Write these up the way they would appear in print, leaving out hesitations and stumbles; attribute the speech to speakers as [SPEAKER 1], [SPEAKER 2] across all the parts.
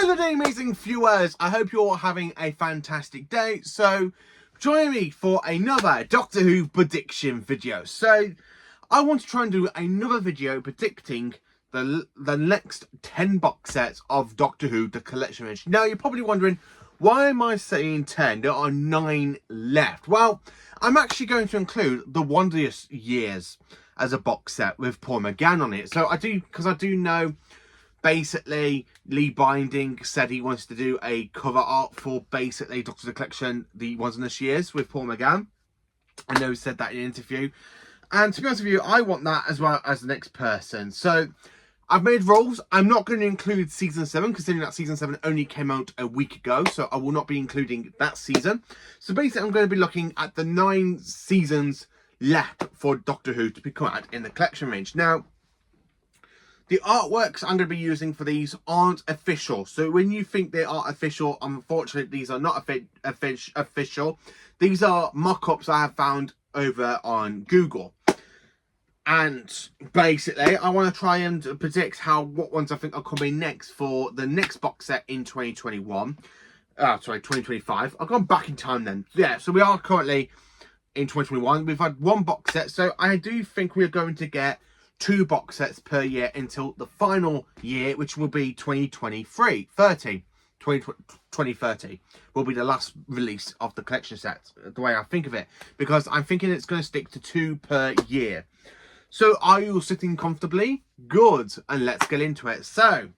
[SPEAKER 1] Hello there, amazing viewers. I hope you're all having a fantastic day. So, join me for another Doctor Who prediction video. So, I want to try and do another video predicting the next 10 box sets of Doctor Who, the collection range. Now, you're probably wondering, why am I saying 10? There are 9 left. Well, I'm actually going to include the Wondrous Years as a box set with Paul McGann on it. So, I do know... Basically, Lee Binding said he wants to do a cover art for basically Doctor Who Collection, the Wondrous Years with Paul McGann. I know he said that in an interview. And to be honest with you, I want that as well as the next person. So, I've made rules. I'm not going to include Season 7, considering that Season 7 only came out a week ago. So, I will not be including that season. So, basically, I'm going to be looking at the 9 seasons left for Doctor Who to be come out in the collection range. Now, the artworks I'm going to be using for these aren't official. So when you think they are official, unfortunately, these are not official. These are mock-ups I have found over on Google. And basically, I want to try and predict what ones I think are coming next for the next box set in 2021. 2025. I've gone back in time then. Yeah, so we are currently in 2021. We've had 1 box set. So I do think we're going to get 2 box sets per year until the final year, which will be 2030 will be the last release of the collection set, the way I think of it, because I'm thinking it's going to stick to 2 per year. So are you sitting comfortably? Good, and let's get into it. So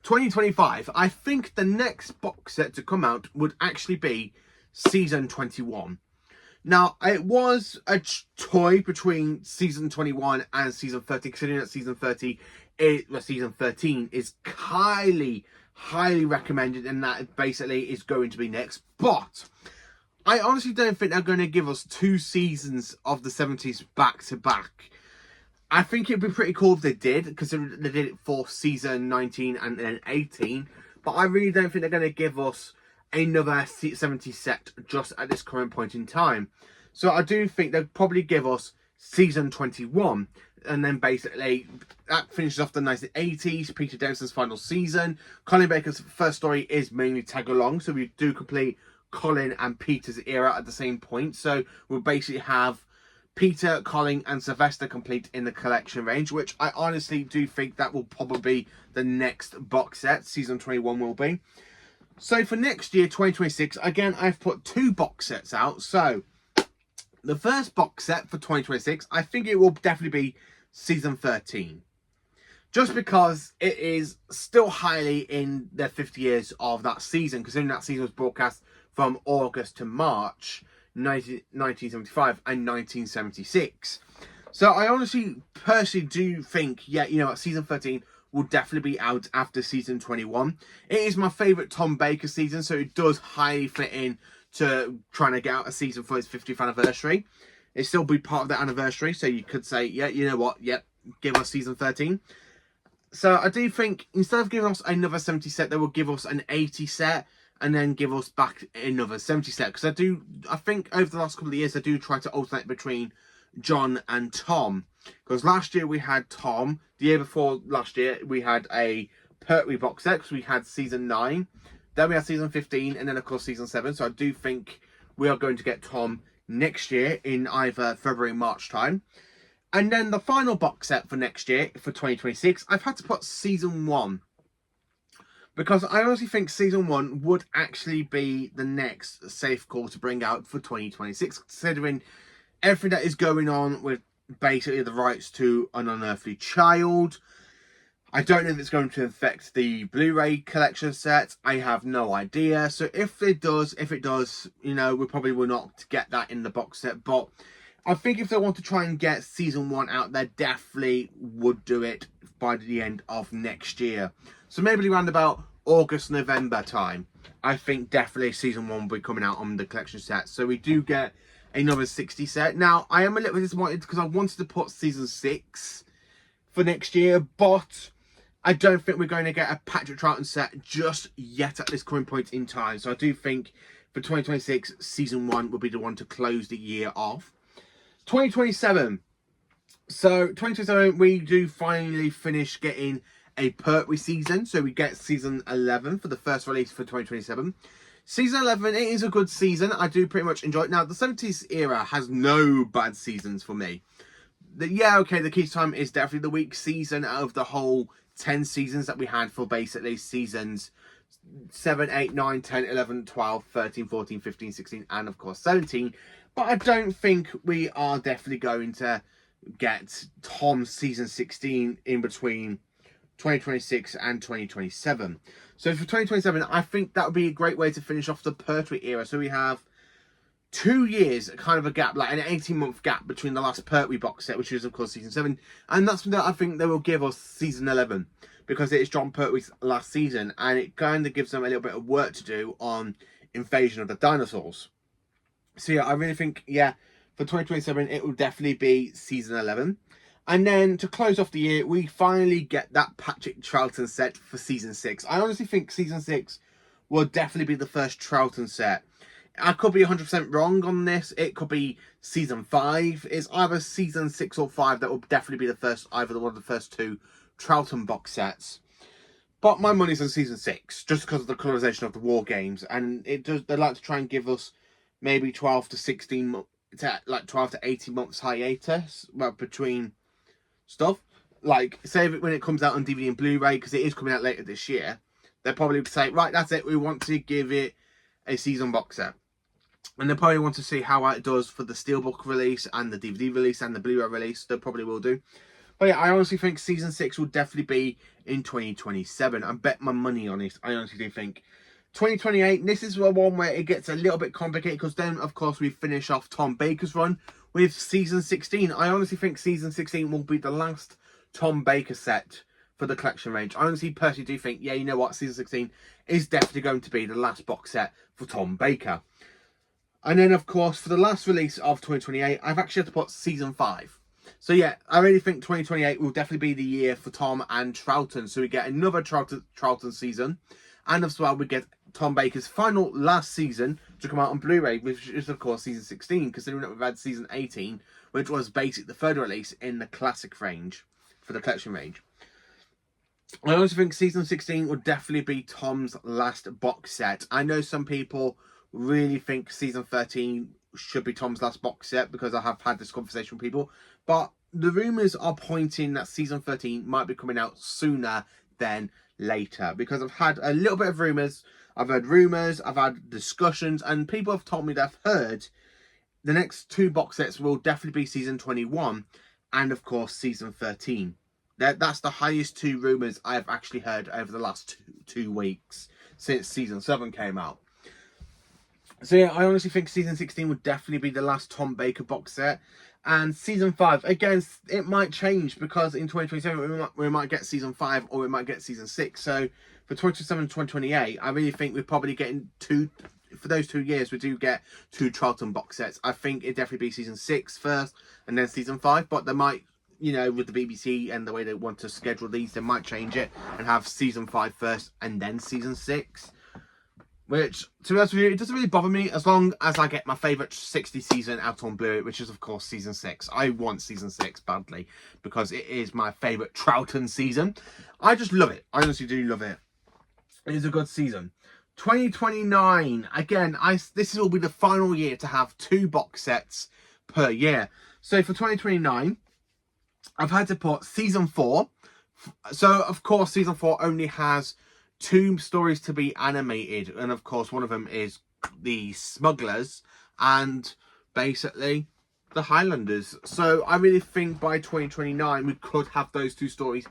[SPEAKER 1] 2025, I think the next box set to come out would actually be season 21. Now, it was a toy between season 21 and season 30, considering that season 13 is highly recommended, and that basically is going to be next. But I honestly don't think they're going to give us 2 seasons of the 70s back to back. I think it'd be pretty cool if they did, because they did it for season 19 and then 18. But I really don't think they're going to give us another 70 set just at this current point in time. So I do think they'll probably give us season 21, and then basically that finishes off the 1980s, Peter Davison's final season. Colin Baker's first story is mainly tag along, so we do complete Colin and Peter's era at the same point. So we'll basically have Peter, Colin and Sylvester complete in the collection range, which I honestly do think that will probably be the next box set. Season 21 will be. So for next year, 2026, again, I've put 2 box sets out. So the first box set for 2026, I think it will definitely be season 13. Just because it is still highly in the 50 years of that season, considering that season was broadcast from August to March 1975 and 1976. So I honestly, personally do think, yeah, you know what, season 13 will definitely be out after season 21. It is my favourite Tom Baker season, so it does highly fit in to trying to get out a season for his 50th anniversary. It still be part of that anniversary, so you could say, yeah, you know what, yep, give us season 13. So I do think instead of giving us another 70 set, they will give us an 80 set and then give us back another 70 set. Because I think over the last couple of years, I do try to alternate between John and Tom. Because last year we had Tom. The year before last year we had a Pertwee box set, because we had season 9. Then we had season 15, and then of course season 7. So I do think we are going to get Tom next year in either February, March time. And then the final box set for next year, for 2026, I've had to put season 1. Because I honestly think season 1 would actually be the next safe call to bring out for 2026, considering everything that is going on with basically the rights to An Unearthly Child. I don't know if it's going to affect the Blu-ray collection set. I have no idea. So if it does, you know, we probably will not get that in the box set. But I think if they want to try and get season 1 out, they definitely would do it by the end of next year. So maybe around about August, November time, I think definitely season 1 will be coming out on the collection set. So we do get another 60 set. Now, I am a little bit disappointed because I wanted to put season 6 for next year, but I don't think we're going to get a Patrick Troughton set just yet at this current point in time. So I do think for 2026, season 1 will be the one to close the year off. 2027. So 2027, we do finally finish getting a Pertwee season. So we get season 11 for the first release for 2027. Season 11, it is a good season. I do pretty much enjoy it. Now, the 70s era has no bad seasons for me. Yeah, okay, the Key to Time is definitely the weak season out of the whole 10 seasons that we had for basically seasons 7, 8, 9, 10, 11, 12, 13, 14, 15, 16, and of course 17. But I don't think we are definitely going to get Tom's season 16 in between 2026 and 2027. So for 2027, I think that would be a great way to finish off the Pertwee era. So we have 2 years, kind of a gap, like an 18-month gap between the last Pertwee box set, which is of course season 7, and that's when I think they will give us season 11, because it is Jon Pertwee's last season, and it kind of gives them a little bit of work to do on Invasion of the Dinosaurs. So yeah, I really think, yeah, for 2027, it will definitely be season 11. And then to close off the year, we finally get that Patrick Troughton set for season 6. I honestly think season 6 will definitely be the first Troughton set. I could be 100% wrong on this. It could be season 5. It's either season 6 or 5 that will definitely be the first, either one of the first 2 Troughton box sets. But my money's on season 6, just because of the colorization of the War Games. And it does, they like to try and give us maybe 12 to 16, like 12 to 18 months hiatus between stuff. Like, say when it comes out on DVD and Blu-ray, because it is coming out later this year, they'll probably say, right, that's it, we want to give it a season box set. And they probably want to see how it does for the Steelbook release and the DVD release and the Blu-ray release. They probably will do. But yeah, I honestly think season 6 will definitely be in 2027. I bet my money on it. I honestly do think 2028, this is the one where it gets a little bit complicated, because then, of course, we finish off Tom Baker's run with season 16. I honestly think season 16 will be the last Tom Baker set for the collection range. I honestly personally do think, yeah, you know what, season 16 is definitely going to be the last box set for Tom Baker. And then, of course, for the last release of 2028, I've actually had to put season 5. So yeah, I really think 2028 will definitely be the year for Tom and Troughton. So we get another Troughton season. And as well, we get Tom Baker's final last season to come out on Blu-ray, which is, of course, season 16, considering that we've had season 18, which was basically the third release in the classic range, for the collection range. I also think season 16 will definitely be Tom's last box set. I know some people really think season 13 should be Tom's last box set, because I have had this conversation with people, but the rumours are pointing that season 13 might be coming out sooner than later, because I've had a little bit of rumours. I've heard rumours, I've had discussions, and people have told me that I've heard the next 2 box sets will definitely be season 21 and, of course, season 13. That's the highest 2 rumours I've actually heard over the last two weeks since season 7 came out. So yeah, I honestly think season 16 would definitely be the last Tom Baker box set. And season 5, again, it might change, because in 2027 we might get season 5, or we might get season 6. So for 2027 and 2028, I really think we're probably getting 2, for those 2 years, we do get 2 Troughton box sets. I think it'd definitely be season 6 first, and then season 5. But they might, you know, with the BBC and the way they want to schedule these, they might change it and have season 5 first and then season 6. Which, to be honest with you, it doesn't really bother me, as long as I get my favourite 60 season out on Blu-ray, which is, of course, season 6. I want season 6 badly, because it is my favourite Troughton season. I just love it. I honestly do love it. It is a good season. 2029, again, this will be the final year to have 2 box sets per year. So for 2029, I've had to put season 4. So, of course, season 4 only has 2 stories to be animated, and of course one of them is the Smugglers and basically the Highlanders. So I really think by 2029 we could have those 2 stories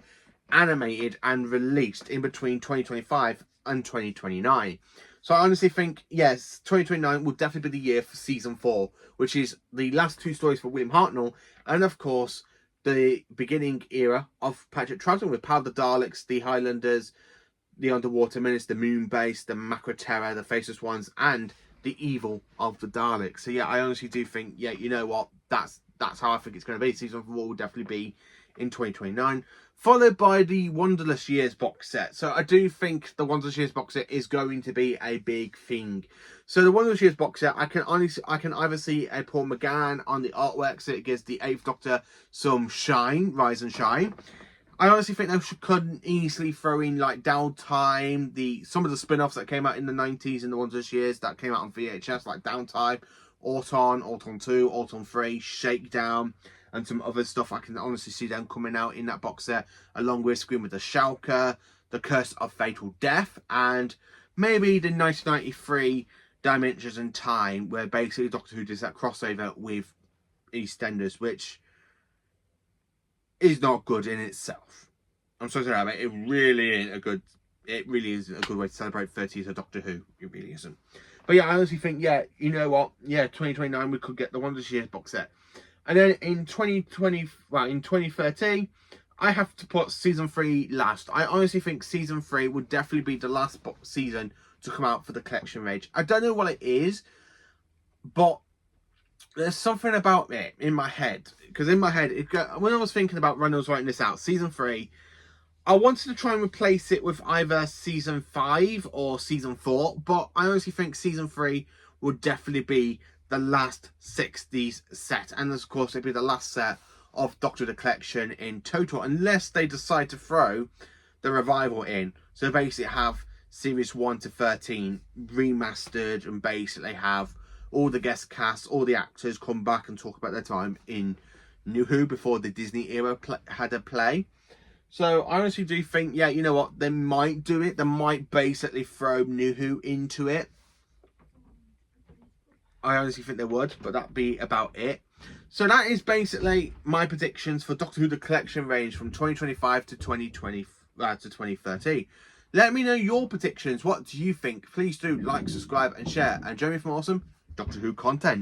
[SPEAKER 1] animated and released in between 2025 and 2029. So I honestly think, yes, 2029 will definitely be the year for season 4, which is the last 2 stories for William Hartnell, and of course the beginning era of Patrick Troughton with Power of the Daleks, the Highlanders, the Underwater Menace, the Moon Base, the Macra Terror, the Faceless Ones, and the Evil of the Daleks. So yeah, I honestly do think, yeah, you know what, that's how I think it's going to be. Season 4 will definitely be in 2029, followed by the Wonderless Years box set. So I do think the Wonderless Years box set is going to be a big thing. So the Wonderless Years box set, I can either see a Paul McGann on the artwork, so it gives the 8th Doctor some shine, rise and shine. I honestly think they couldn't easily throw in like Downtime, some of the spin-offs that came out in the 90s and the ones this year's that came out on VHS, like Downtime, Auton, Auton 2, Auton 3, Shakedown, and some other stuff. I can honestly see them coming out in that box set, along with Scream with the Shulker, The Curse of Fatal Death, and maybe the 1993 Dimensions in Time, where basically Doctor Who does that crossover with EastEnders, which is not good in itself. I'm so sorry about it. It really isn't a good way to celebrate 30 years of Doctor Who. It really isn't. But yeah, I honestly think, yeah, you know what? Yeah, 2029 we could get the Wonders Years box set. And then in 2013, I have to put season 3 last. I honestly think season 3 would definitely be the last season to come out for the collection range. I don't know what it is, but there's something about it in my head. Because in my head, when I was thinking about when I was writing this out, season 3, I wanted to try and replace it with either season 5 or season 4. But I honestly think season 3 would definitely be the last 60s set. And of course, it'd be the last set of Doctor Who the Collection in total. Unless they decide to throw the revival in. So basically have series 1 to 13 remastered and basically have all the guest cast, all the actors come back and talk about their time in New Who before the Disney era had a play. So I honestly do think, yeah, you know what, they might do it. They might basically throw New Who into it. I honestly think they would, but that'd be about it. So that is basically my predictions for Doctor Who the Collection range from 2025 to 2030. Let me know your predictions. What do you think? Please do like, subscribe and share. And join me for more awesome Doctor Who content.